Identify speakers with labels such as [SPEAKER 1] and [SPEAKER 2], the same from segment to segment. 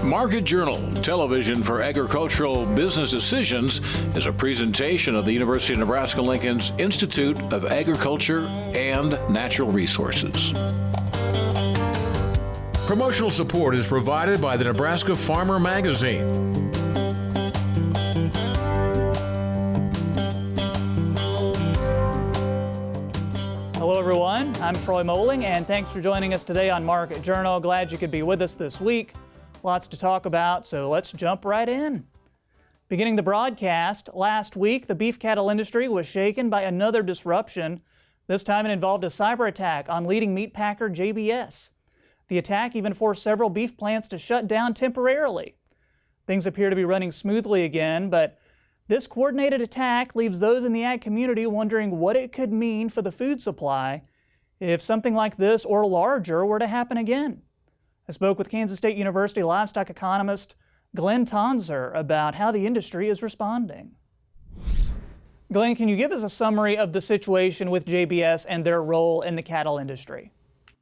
[SPEAKER 1] Market Journal, television for agricultural business decisions, is a presentation of the University of Nebraska-Lincoln's Institute of Agriculture and Natural Resources. Promotional support is provided by the Nebraska Farmer Magazine.
[SPEAKER 2] Hello everyone, I'm Troy Moling, and thanks for joining us today on Market Journal. Glad you could be with us this week. Lots to talk about, so let's jump right in. Beginning the broadcast, last week the beef cattle industry was shaken by another disruption. This time it involved a cyber attack on leading meatpacker JBS. The attack even forced several beef plants to shut down temporarily. Things appear to be running smoothly again, but this coordinated attack leaves those in the ag community wondering what it could mean for the food supply if something like this or larger were to happen again. I spoke with Kansas State University Livestock Economist Glynn Tonsor about how the industry is responding. Glynn, can you give us a summary of the situation with JBS and their role in the cattle industry?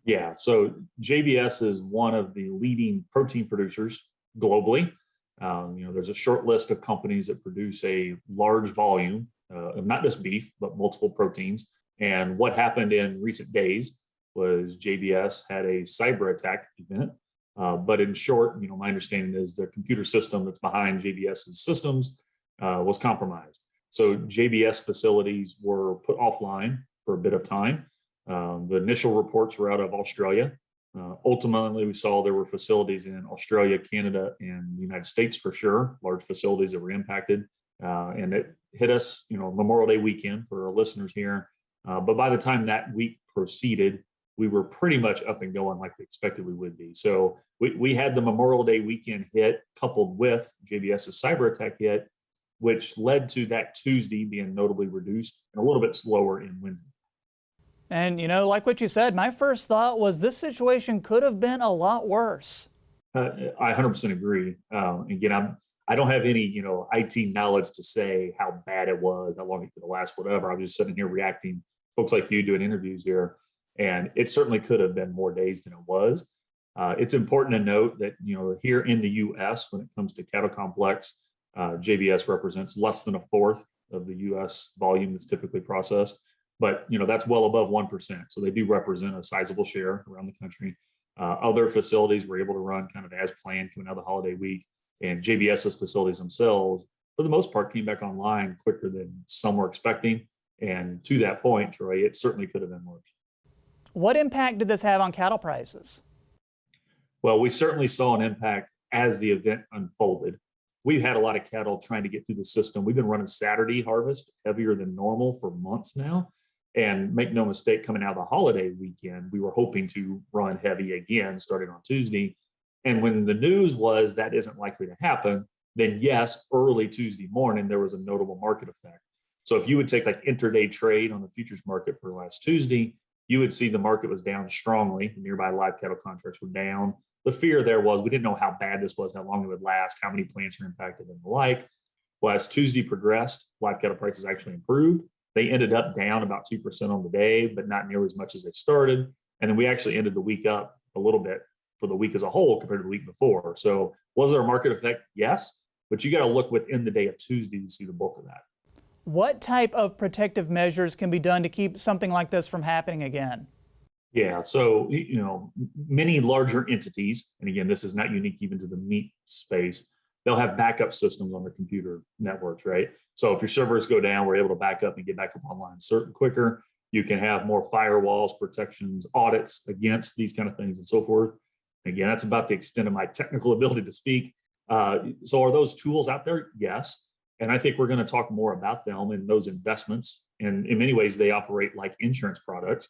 [SPEAKER 3] Yeah, so JBS is one of the leading protein producers globally. There's a short list of companies that produce a large volume of not just beef, but multiple proteins. And what happened in recent days was JBS had a cyber attack event. But in short, my understanding is the computer system that's behind JBS's systems was compromised. So JBS facilities were put offline for a bit of time. The initial reports were out of Australia. Ultimately, we saw there were facilities in Australia, Canada, and the United States for sure, large facilities that were impacted. And it hit us, Memorial Day weekend for our listeners here. But by the time that week proceeded, we were pretty much up and going like we expected we would be. So we had the Memorial Day weekend hit coupled with JBS's cyber attack hit, which led to that Tuesday being notably reduced and a little bit slower in Wednesday.
[SPEAKER 2] And, like what you said, my first thought was this situation could have been a lot worse.
[SPEAKER 3] I 100% agree. Again, I don't have any, IT knowledge to say how bad it was, how long it could have lasted, whatever. I'm just sitting here reacting, folks like you doing interviews here. And it certainly could have been more days than it was. It's important to note that, here in the U.S., when it comes to cattle complex, JBS represents less than a fourth of the U.S. volume that's typically processed. But, that's well above 1%. So they do represent a sizable share around the country. Other facilities were able to run kind of as planned to another holiday week. And JBS's facilities themselves, for the most part, came back online quicker than some were expecting. And to that point, Troy, it certainly could have been worse.
[SPEAKER 2] What impact did this have on cattle prices?
[SPEAKER 3] Well, we certainly saw an impact as the event unfolded. We've had a lot of cattle trying to get through the system. We've been running Saturday harvest heavier than normal for months now. And make no mistake, coming out of the holiday weekend, we were hoping to run heavy again starting on Tuesday. And when the news was that isn't likely to happen, then yes, early Tuesday morning, there was a notable market effect. So if you would take like intraday trade on the futures market for last Tuesday, you would see the market was down strongly. Nearby live cattle contracts were down. The fear there was we didn't know how bad this was, how long it would last, how many plants are impacted and the like. Well, as Tuesday progressed, live cattle prices actually improved. They ended up down about 2% on the day, but not nearly as much as they started. And then we actually ended the week up a little bit for the week as a whole compared to the week before. So was there a market effect? Yes, but you got to look within the day of Tuesday to see the bulk of that.
[SPEAKER 2] What type of protective measures can be done to keep something like this from happening again?
[SPEAKER 3] Yeah, so, many larger entities, and again, this is not unique even to the meat space, they'll have backup systems on their computer networks, right? So if your servers go down, we're able to back up and get back up online certain quicker. You can have more firewalls, protections, audits against these kind of things and so forth. Again, that's about the extent of my technical ability to speak. So are those tools out there? Yes. And I think we're going to talk more about them and those investments. And in many ways, they operate like insurance products.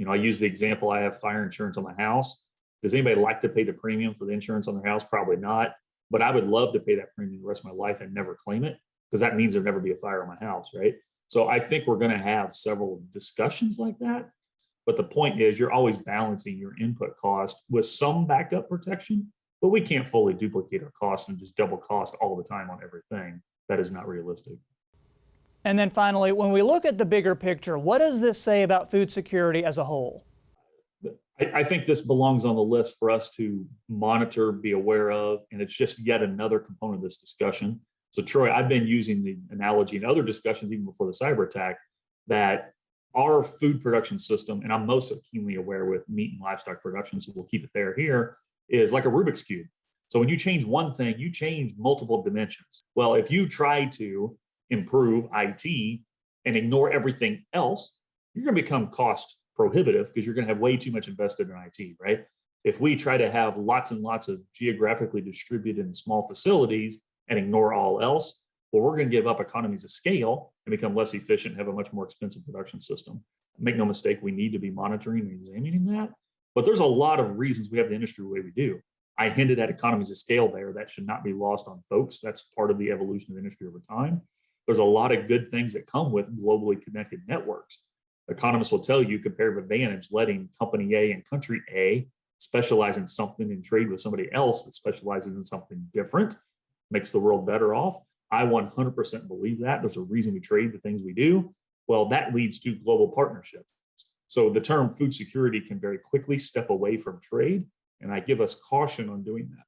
[SPEAKER 3] I use the example, I have fire insurance on my house. Does anybody like to pay the premium for the insurance on their house? Probably not. But I would love to pay that premium the rest of my life and never claim it, because that means there'll never be a fire on my house, right? So I think we're going to have several discussions like that. But the point is, you're always balancing your input cost with some backup protection, but we can't fully duplicate our costs and just double cost all the time on everything. That is not realistic.
[SPEAKER 2] And then finally, when we look at the bigger picture, what does this say about food security as a whole?
[SPEAKER 3] I think this belongs on the list for us to monitor, be aware of, and it's just yet another component of this discussion. So Troy, I've been using the analogy in other discussions, even before the cyber attack, that our food production system, and I'm most keenly aware with meat and livestock production, so we'll keep it here, is like a Rubik's Cube. So when you change one thing, you change multiple dimensions. Well, if you try to improve IT and ignore everything else, you're going to become cost prohibitive because you're going to have way too much invested in IT, right? If we try to have lots and lots of geographically distributed and small facilities and ignore all else, well, we're going to give up economies of scale and become less efficient, have a much more expensive production system. Make no mistake, we need to be monitoring and examining that. But there's a lot of reasons we have the industry the way we do. I hinted at economies of scale there. That should not be lost on folks. That's part of the evolution of the industry over time. There's a lot of good things that come with globally connected networks. Economists will tell you comparative advantage, letting company A and country A specialize in something and trade with somebody else that specializes in something different, makes the world better off. I 100% believe that. There's a reason we trade the things we do. Well, that leads to global partnerships. So the term food security can very quickly step away from trade, and I give us caution on doing that.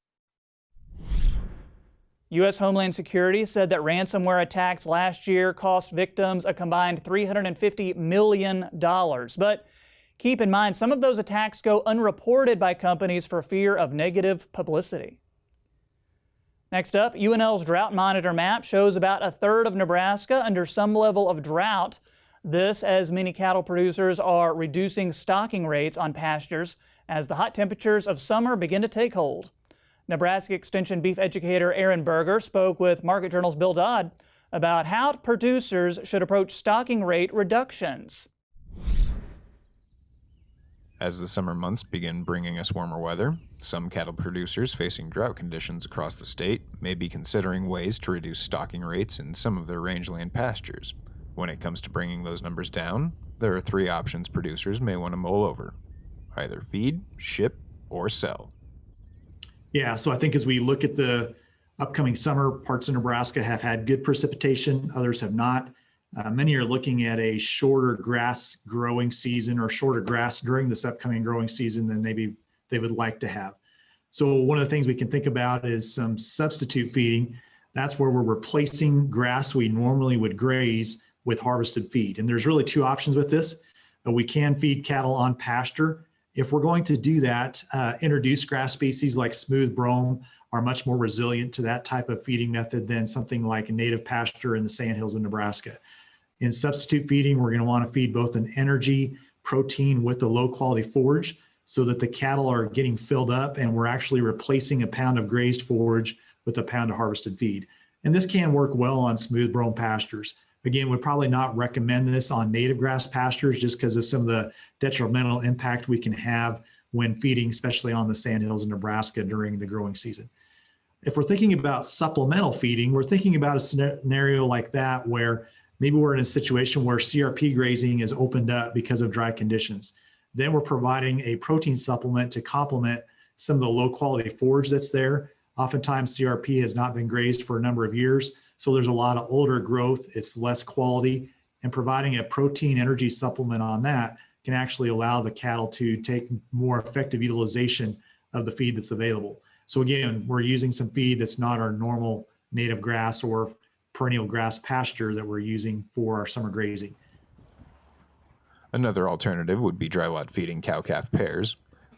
[SPEAKER 2] U.S. Homeland Security said that ransomware attacks last year cost victims a combined $350 million. But keep in mind, some of those attacks go unreported by companies for fear of negative publicity. Next up, UNL's Drought Monitor map shows about a third of Nebraska under some level of drought. This as many cattle producers are reducing stocking rates on pastures as the hot temperatures of summer begin to take hold. Nebraska Extension beef educator Aaron Berger spoke with Market Journal's Bill Dodd about how producers should approach stocking rate reductions.
[SPEAKER 4] As the summer months begin bringing us warmer weather, some cattle producers facing drought conditions across the state may be considering ways to reduce stocking rates in some of their rangeland pastures. When it comes to bringing those numbers down, there are three options producers may want to mull over: either feed, ship, or sell.
[SPEAKER 5] Yeah, so I think as we look at the upcoming summer, parts of Nebraska have had good precipitation, others have not. Many are looking at a shorter grass growing season or shorter grass during this upcoming growing season than maybe they would like to have. So one of the things we can think about is some substitute feeding. That's where we're replacing grass we normally would graze with harvested feed. And there's really two options with this. We can feed cattle on pasture. If we're going to do that, introduced grass species like smooth brome are much more resilient to that type of feeding method than something like native pasture in the sandhills of Nebraska. In substitute feeding, we're going to want to feed both an energy protein with the low quality forage so that the cattle are getting filled up and we're actually replacing a pound of grazed forage with a pound of harvested feed. And this can work well on smooth brome pastures. Again, would probably not recommend this on native grass pastures just because of some of the detrimental impact we can have when feeding, especially on the sandhills in Nebraska during the growing season. If we're thinking about supplemental feeding, we're thinking about a scenario like that where maybe we're in a situation where CRP grazing is opened up because of dry conditions. Then we're providing a protein supplement to complement some of the low quality forage that's there. Oftentimes CRP has not been grazed for a number of years, so there's a lot of older growth, it's less quality, and providing a protein energy supplement on that can actually allow the cattle to take more effective utilization of the feed that's available. So again, we're using some feed that's not our normal native grass or perennial grass pasture that we're using for our summer grazing.
[SPEAKER 4] Another alternative would be dry lot feeding cow-calf pairs,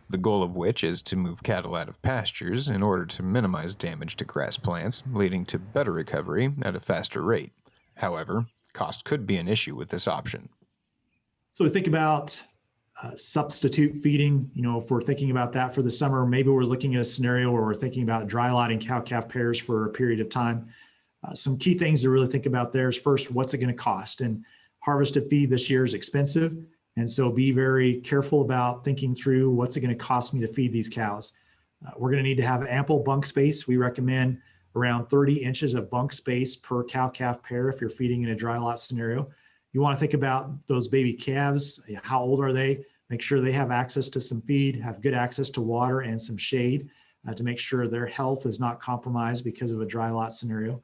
[SPEAKER 4] the goal of which is to move cattle out of pastures in order to minimize damage to grass plants, leading to better recovery at a faster rate. However, cost could be an issue with this option.
[SPEAKER 5] So we think about substitute feeding. If we're thinking about that for the summer, maybe we're looking at a scenario where we're thinking about dry lotting cow-calf pairs for a period of time. Some key things to really think about there is first, what's it going to cost? And harvested feed this year is expensive. And so be very careful about thinking through what's it going to cost me to feed these cows. We're going to need to have ample bunk space. We recommend around 30 inches of bunk space per cow-calf pair if you're feeding in a dry lot scenario. You want to think about those baby calves. How old are they? Make sure they have access to some feed, have good access to water and some shade to make sure their health is not compromised because of a dry lot scenario.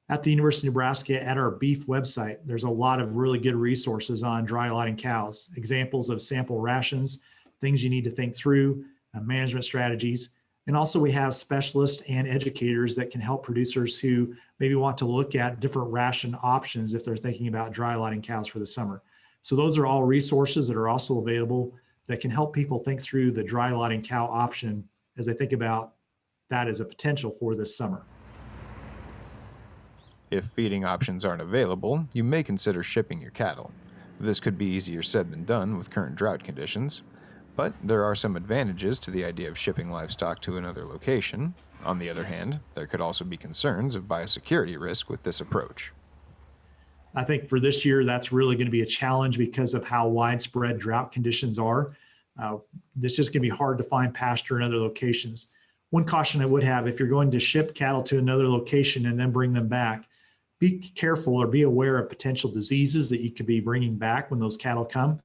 [SPEAKER 5] At the University of Nebraska, at our beef website, there's a lot of really good resources on dry lotting cows, examples of sample rations, things you need to think through, management strategies. And also we have specialists and educators that can help producers who maybe want to look at different ration options if they're thinking about dry lighting cows for the summer. So those are all resources that are also available that can help people think through the dry lighting cow option as they think about that as a potential for this summer.
[SPEAKER 4] If feeding options aren't available, you may consider shipping your cattle. This could be easier said than done with current drought conditions, but there are some advantages to the idea of shipping livestock to another location. On the other hand, there could also be concerns of biosecurity risk with this approach.
[SPEAKER 5] I think for this year, that's really going to be a challenge because of how widespread drought conditions are. It's just going to be hard to find pasture in other locations. One caution I would have, if you're going to ship cattle to another location and then bring them back, be careful or be aware of potential diseases that you could be bringing back when those cattle come.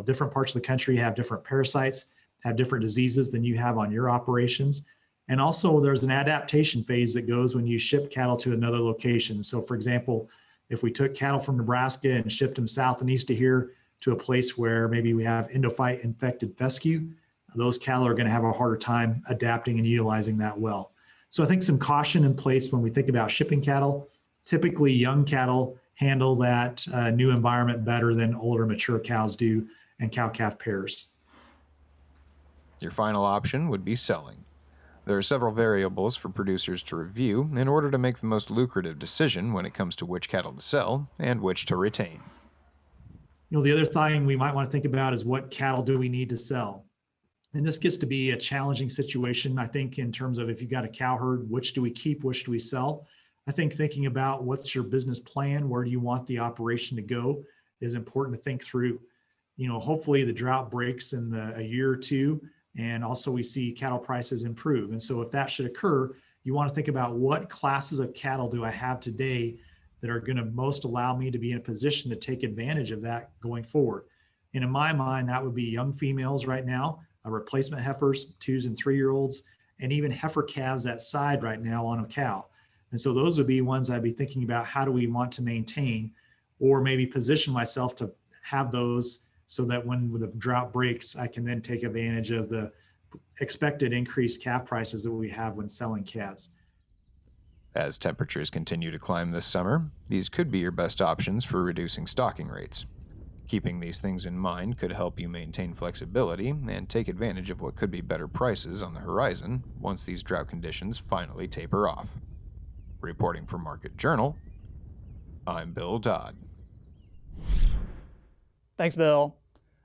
[SPEAKER 5] Different parts of the country have different parasites, have different diseases than you have on your operations. And also there's an adaptation phase that goes when you ship cattle to another location. So for example, if we took cattle from Nebraska and shipped them south and east of here to a place where maybe we have endophyte infected fescue, those cattle are going to have a harder time adapting and utilizing that well. So I think some caution in place when we think about shipping cattle. Typically young cattle handle that new environment better than older mature cows do, and cow-calf pairs.
[SPEAKER 4] Your final option would be selling. There are several variables for producers to review in order to make the most lucrative decision when it comes to which cattle to sell and which to retain.
[SPEAKER 5] The other thing we might want to think about is what cattle do we need to sell? And this gets to be a challenging situation, I think, in terms of if you've got a cow herd, which do we keep, which do we sell? I think thinking about what's your business plan, where do you want the operation to go, is important to think through. Hopefully the drought breaks in a year or two, and also we see cattle prices improve. And so if that should occur, you want to think about what classes of cattle do I have today that are going to most allow me to be in a position to take advantage of that going forward. And in my mind, that would be young females right now, replacement heifers, 2 and 3-year-olds, and even heifer calves at side right now on a cow. And so those would be ones I'd be thinking about, how do we want to maintain or maybe position myself to have those so that when the drought breaks, I can then take advantage of the expected increased calf prices that we have when selling calves.
[SPEAKER 4] As temperatures continue to climb this summer, these could be your best options for reducing stocking rates. Keeping these things in mind could help you maintain flexibility and take advantage of what could be better prices on the horizon once these drought conditions finally taper off. Reporting for Market Journal, I'm Bill Dodd.
[SPEAKER 2] Thanks, Bill.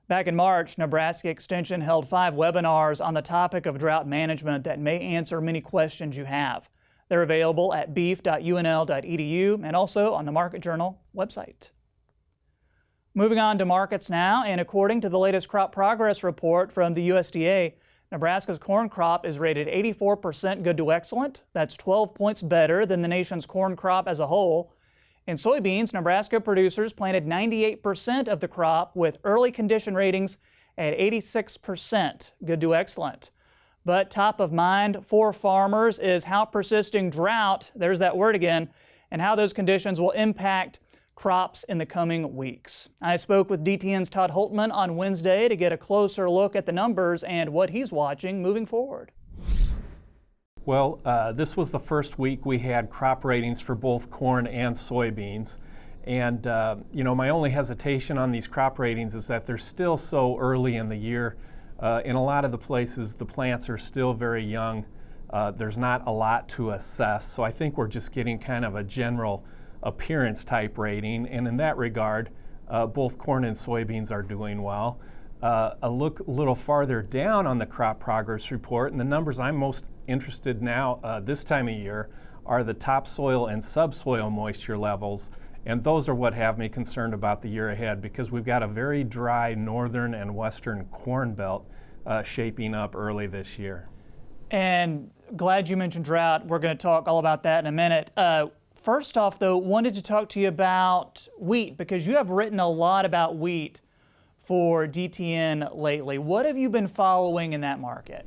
[SPEAKER 2] Back in March, Nebraska Extension held 5 webinars on the topic of drought management that may answer many questions you have. They're available at beef.unl.edu and also on the Market Journal website. Moving on to markets now, and according to the latest crop progress report from the USDA, Nebraska's corn crop is rated 84% good to excellent. That's 12 points better than the nation's corn crop as a whole. In soybeans, Nebraska producers planted 98% of the crop with early condition ratings at 86% good to excellent. But top of mind for farmers is how persisting drought, there's that word again, and how those conditions will impact crops in the coming weeks. I spoke with DTN's Todd Hultman on Wednesday to get a closer look at the numbers and what he's watching moving forward.
[SPEAKER 6] Well, this was the first week we had crop ratings for both corn and soybeans. And, my only hesitation on these crop ratings is that they're still so early in the year. In a lot of the places, the plants are still very young. There's not a lot to assess. So I think we're just getting kind of a general appearance type rating, and in that regard, both corn and soybeans are doing well. A look a little farther down on the crop progress report, and the numbers I'm most interested now this time of year are the topsoil and subsoil moisture levels, and those are what have me concerned about the year ahead because we've got a very dry northern and western corn belt shaping up early this year.
[SPEAKER 2] And glad you mentioned drought. We're going to talk all about that in a minute. First off, though, wanted to talk to you about wheat because you have written a lot about wheat for DTN lately. What have you been following in that market?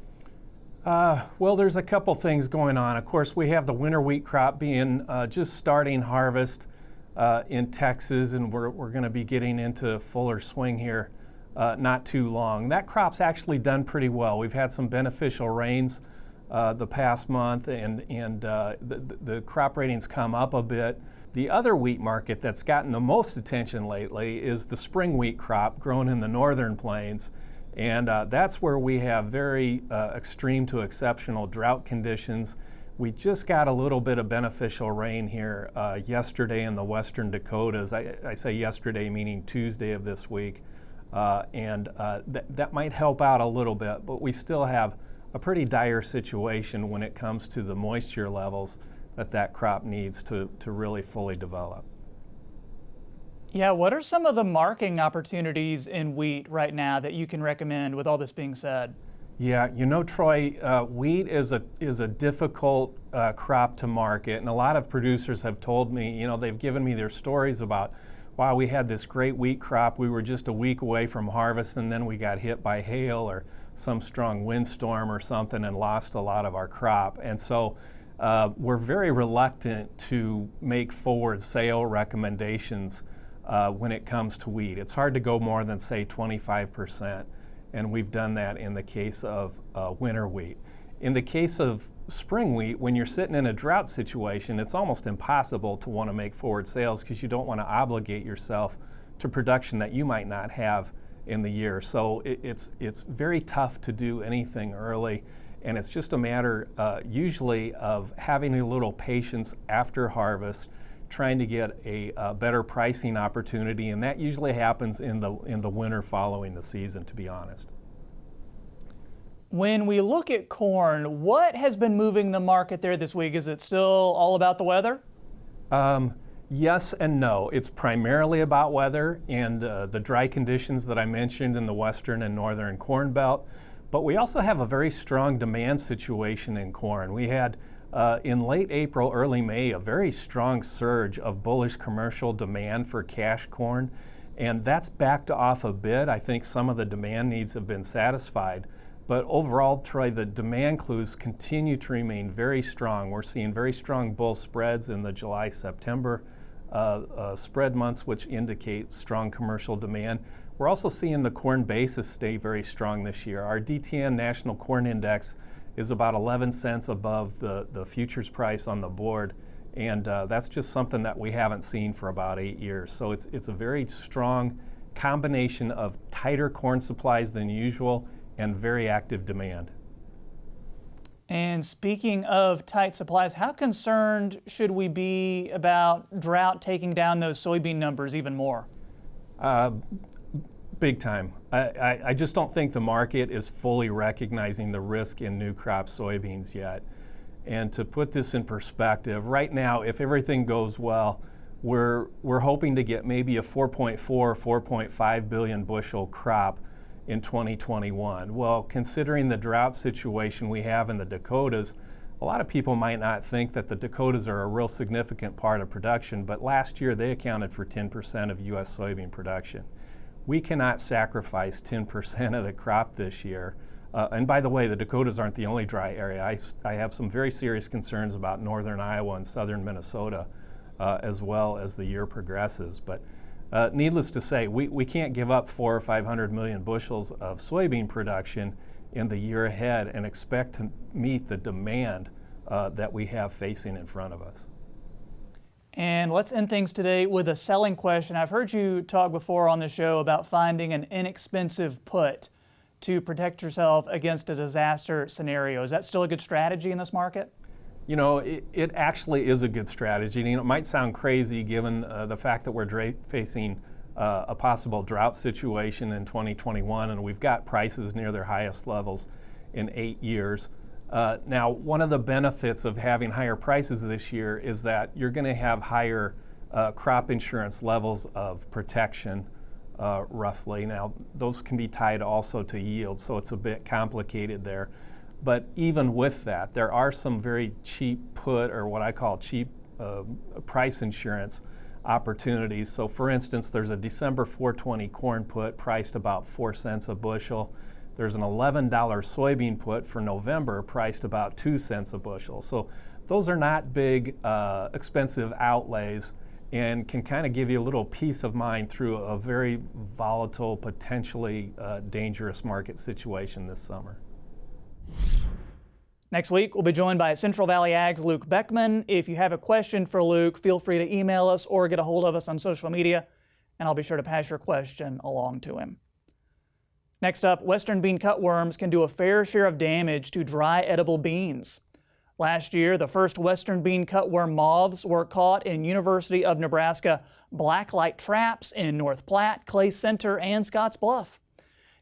[SPEAKER 6] Well, there's a couple things going on. Of course, we have the winter wheat crop being just starting harvest in Texas, and we're going to be getting into fuller swing here not too long. That crop's actually done pretty well. We've had some beneficial rains the past month, and the crop ratings come up a bit. The other wheat market that's gotten the most attention lately is the spring wheat crop grown in the northern plains. And that's where we have very extreme to exceptional drought conditions. We just got a little bit of beneficial rain here yesterday in the western Dakotas. I say yesterday, meaning Tuesday of this week. That might help out a little bit, but we still have a pretty dire situation when it comes to the moisture levels that crop needs to really fully develop.
[SPEAKER 2] Yeah, what are some of the marketing opportunities in wheat right now that you can recommend with all this being said?
[SPEAKER 6] Yeah, Troy, wheat is a difficult crop to market, and a lot of producers have told me, they've given me their stories about, wow, we had this great wheat crop, we were just a week away from harvest, and then we got hit by hail or some strong windstorm or something and lost a lot of our crop. And so we're very reluctant to make forward sale recommendations when it comes to wheat. It's hard to go more than, say, 25%, and we've done that in the case of winter wheat. In the case of spring wheat, when you're sitting in a drought situation, it's almost impossible to want to make forward sales because you don't want to obligate yourself to production that you might not have in the year. So it's very tough to do anything early, and it's just a matter usually of having a little patience after harvest, trying to get a better pricing opportunity, and that usually happens in the winter following the season, to be honest.
[SPEAKER 2] When we look at corn, what has been moving the market there this week? Is it still all about the weather?
[SPEAKER 6] Yes and no. It's primarily about weather and the dry conditions that I mentioned in the western and northern corn belt. But we also have a very strong demand situation in corn. We had in late April, early May, a very strong surge of bullish commercial demand for cash corn, and that's backed off a bit. I think some of the demand needs have been satisfied. But overall, Troy, the demand clues continue to remain very strong. We're seeing very strong bull spreads in the July-September spread months, which indicate strong commercial demand. We're also seeing the corn basis stay very strong this year. Our DTN National Corn Index is about 11 cents above the futures price on the board, and that's just something that we haven't seen for about 8 years. So it's a very strong combination of tighter corn supplies than usual and very active demand.
[SPEAKER 2] And speaking of tight supplies, how concerned should we be about drought taking down those soybean numbers even more?
[SPEAKER 6] Big time. I just don't think the market is fully recognizing the risk in new crop soybeans yet. And to put this in perspective, right now, if everything goes well, we're hoping to get maybe a 4.4, 4.5 billion bushel crop in 2021. Well, considering the drought situation we have in the Dakotas, a lot of people might not think that the Dakotas are a real significant part of production, but last year they accounted for 10% of U.S. soybean production. We cannot sacrifice 10% of the crop this year. And by the way, the Dakotas aren't the only dry area. I have some very serious concerns about northern Iowa and southern Minnesota as well as the year progresses. But needless to say, we can't give up 400 or 500 million bushels of soybean production in the year ahead and expect to meet the demand that we have facing in front of us.
[SPEAKER 2] And let's end things today with a selling question. I've heard you talk before on the show about finding an inexpensive put to protect yourself against a disaster scenario. Is that still a good strategy in this market?
[SPEAKER 6] You know, it actually is a good strategy. You know, it might sound crazy given the fact that we're facing a possible drought situation in 2021, and we've got prices near their highest levels in 8 years. Now, one of the benefits of having higher prices this year is that you're going to have higher crop insurance levels of protection, roughly. Now, those can be tied also to yield, so it's a bit complicated there. But even with that, there are some very cheap put, or what I call cheap price insurance opportunities. So for instance, there's a December 420 corn put priced about 4 cents a bushel. There's an $11 soybean put for November priced about 2 cents a bushel. So those are not big, expensive outlays. and can kind of give you a little peace of mind through a very volatile, potentially dangerous market situation this summer.
[SPEAKER 2] Next week, we'll be joined by Central Valley Ag's Luke Beckman. If you have a question for Luke, feel free to email us or get a hold of us on social media, and I'll be sure to pass your question along to him. Next up, western bean cutworms can do a fair share of damage to dry edible beans. Last year, the first western bean cutworm moths were caught in University of Nebraska blacklight traps in North Platte, Clay Center, and Scotts Bluff.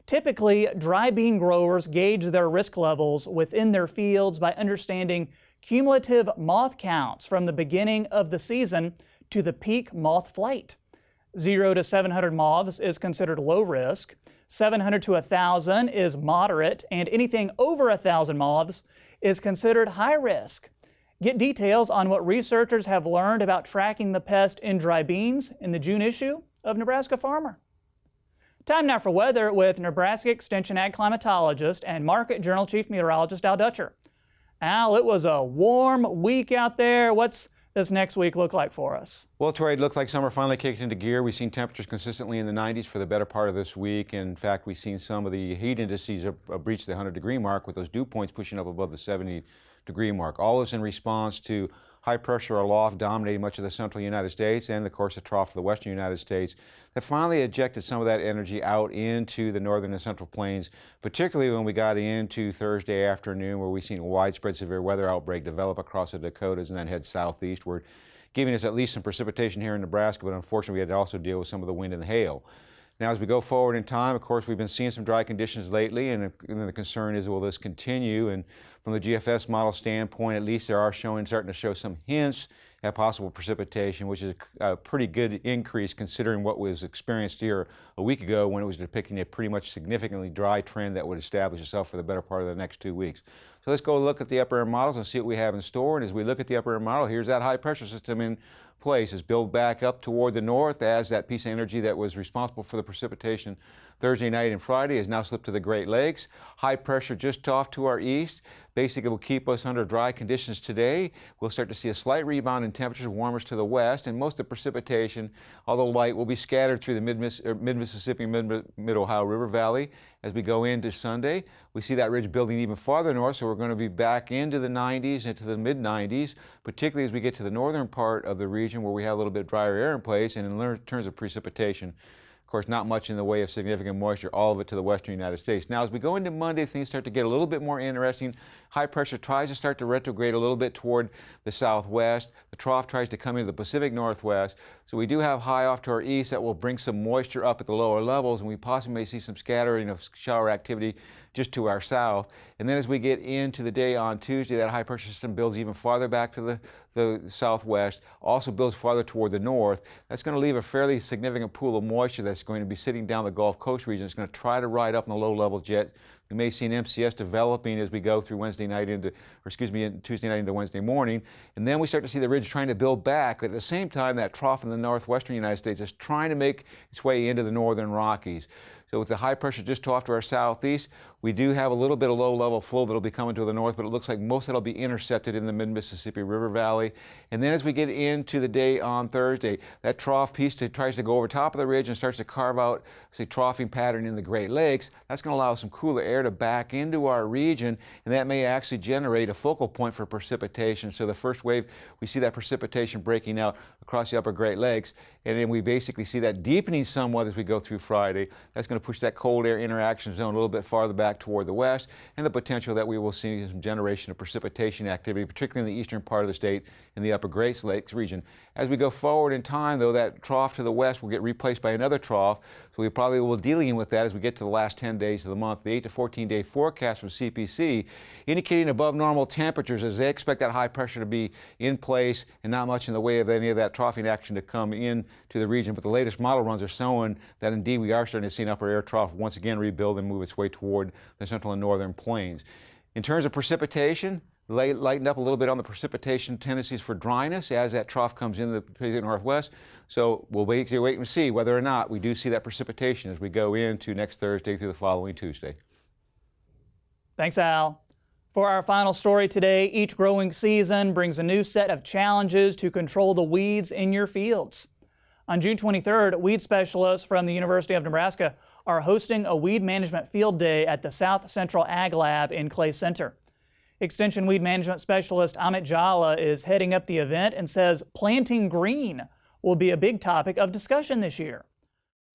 [SPEAKER 2] Typically, dry bean growers gauge their risk levels within their fields by understanding cumulative moth counts from the beginning of the season to the peak moth flight. 0 to 700 moths is considered low risk, 700 to 1,000 is moderate, and anything over 1,000 moths is considered high risk. Get details on what researchers have learned about tracking the pest in dry beans in the June issue of Nebraska Farmer. Time now for weather with Nebraska Extension Ag Climatologist and Market Journal Chief Meteorologist Al Dutcher. Al, it was a warm week out there. What's this next week look like for us?
[SPEAKER 7] Well, Troy, it looks like summer finally kicked into gear. We've seen temperatures consistently in the 90s for the better part of this week. In fact, we've seen some of the heat indices breach the 100-degree mark, with those dew points pushing up above the 70-degree mark. All this in response to high pressure aloft dominating much of the central United States and, of course, the trough of the western United States that finally ejected some of that energy out into the northern and central plains, particularly when we got into Thursday afternoon, where we've seen a widespread severe weather outbreak develop across the Dakotas and then head southeastward, giving us at least some precipitation here in Nebraska, but unfortunately we had to also deal with some of the wind and the hail. Now, as we go forward in time, of course, we've been seeing some dry conditions lately, and the concern is, will this continue? And from the GFS model standpoint, at least they are starting to show some hints at possible precipitation, which is a pretty good increase considering what was experienced here a week ago, when it was depicting a pretty much significantly dry trend that would establish itself for the better part of the next 2 weeks. So let's go look at the upper air models and see what we have in store. And as we look at the upper air model, here's that high pressure system in place. It's built back up toward the north as that piece of energy that was responsible for the precipitation Thursday night and Friday has now slipped to the Great Lakes. High pressure just off to our east basically will keep us under dry conditions today. We'll start to see a slight rebound in temperatures, warmers to the west, and most of the precipitation, although light, will be scattered through the mid-Mississippi, mid-Ohio River Valley as we go into Sunday. We see that ridge building even farther north, so we're going to be back into the 90s, into the mid-90s, particularly as we get to the northern part of the region where we have a little bit drier air in place. And in terms of precipitation, of course, not much in the way of significant moisture, all of it to the western United States. Now, as we go into Monday, things start to get a little bit more interesting. High pressure tries to start to retrograde a little bit toward the southwest. The trough tries to come into the Pacific Northwest. So we do have high off to our east that will bring some moisture up at the lower levels, and we possibly may see some scattering of shower activity just to our south. And then as we get into the day on Tuesday, that high pressure system builds even farther back to the southwest, also builds farther toward the north. That's going to leave a fairly significant pool of moisture that's going to be sitting down the Gulf Coast region. It's going to try to ride up in the low-level jet. We may see an MCS developing as we go through Tuesday night into Wednesday morning. And then we start to see the ridge trying to build back. At the same time, that trough in the northwestern United States is trying to make its way into the northern Rockies. So with the high pressure just off to our southeast, we do have a little bit of low-level flow that'll be coming to the north, but it looks like most of it'll be intercepted in the mid-Mississippi River Valley. And then as we get into the day on Thursday, that trough piece tries to go over top of the ridge and starts to carve out, say, troughing pattern in the Great Lakes. That's going to allow some cooler air to back into our region, and that may actually generate a focal point for precipitation. So the first wave, we see that precipitation breaking out across the upper Great Lakes, and then we basically see that deepening somewhat as we go through Friday. That's going to push that cold air interaction zone a little bit farther back toward the west, and the potential that we will see some generation of precipitation activity, particularly in the eastern part of the state in the upper Great Lakes region. As we go forward in time, though, that trough to the west will get replaced by another trough, so we probably will be dealing with that as we get to the last 10 days of the month. The 8 to 14-day forecast from CPC indicating above normal temperatures as they expect that high pressure to be in place and not much in the way of any of that troughing action to come in to the region. But the latest model runs are showing that indeed we are starting to see an upper air trough once again rebuild and move its way toward the central and northern plains. In terms of precipitation, lighten up a little bit on the precipitation tendencies for dryness as that trough comes in the Pacific Northwest. So we'll wait and see whether or not we do see that precipitation as we go into next Thursday through the following Tuesday.
[SPEAKER 2] Thanks, Al. For our final story today, each growing season brings a new set of challenges to control the weeds in your fields. On June 23rd, weed specialists from the University of Nebraska are hosting a weed management field day at the South Central Ag Lab in Clay Center. Extension weed management specialist Amit Jhala is heading up the event and says planting green will be a big topic of discussion this year.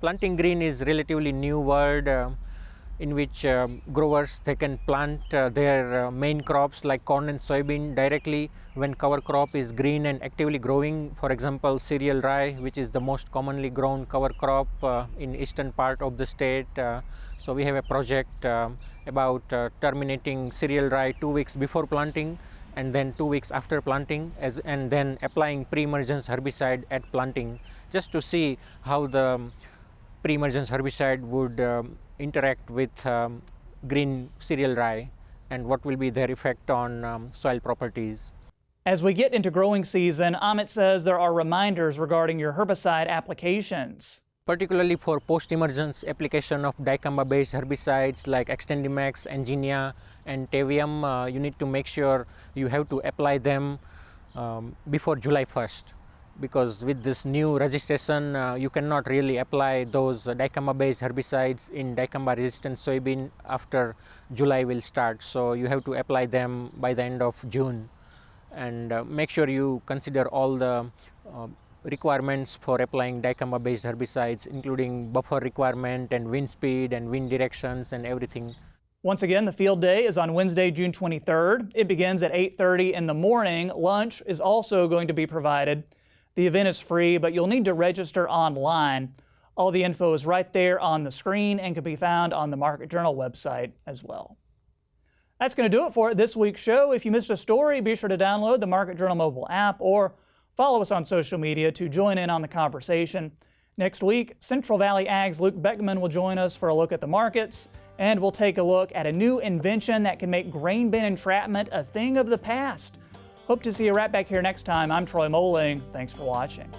[SPEAKER 8] Planting green is relatively new word in which growers they can plant their main crops like corn and soybean directly when cover crop is green and actively growing. For example, cereal rye, which is the most commonly grown cover crop in eastern part of the state. So we have a project about terminating cereal rye 2 weeks before planting and then 2 weeks after planting, and then applying pre-emergence herbicide at planting, just to see how the pre-emergence herbicide would interact with green cereal rye and what will be their effect on soil properties.
[SPEAKER 2] As we get into growing season, Amit says there are reminders regarding your herbicide applications.
[SPEAKER 8] Particularly for post-emergence application of dicamba-based herbicides like Extendimax, Engenia, and Tavium, you need to make sure you have to apply them before July 1st. Because with this new registration, you cannot really apply those dicamba-based herbicides in dicamba-resistant soybean after July will start. So you have to apply them by the end of June. And make sure you consider all the requirements for applying dicamba-based herbicides, including buffer requirement and wind speed and wind directions and everything.
[SPEAKER 2] Once again, the field day is on Wednesday, June 23rd. It begins at 8:30 in the morning. Lunch is also going to be provided. The event is free, but you'll need to register online. All the info is right there on the screen and can be found on the Market Journal website as well. That's going to do it for this week's show. If you missed a story, be sure to download the Market Journal mobile app or follow us on social media to join in on the conversation. Next week, Central Valley Ag's Luke Beckman will join us for a look at the markets, and we'll take a look at a new invention that can make grain bin entrapment a thing of the past. Hope to see you right back here next time. I'm Troy Moeling. Thanks for watching.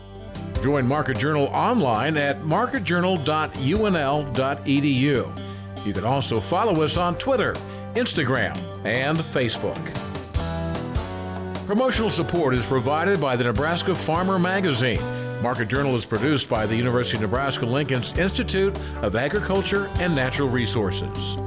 [SPEAKER 1] Join Market Journal online at marketjournal.unl.edu. You can also follow us on Twitter, Instagram, and Facebook. Promotional support is provided by the Nebraska Farmer Magazine. Market Journal is produced by the University of Nebraska-Lincoln's Institute of Agriculture and Natural Resources.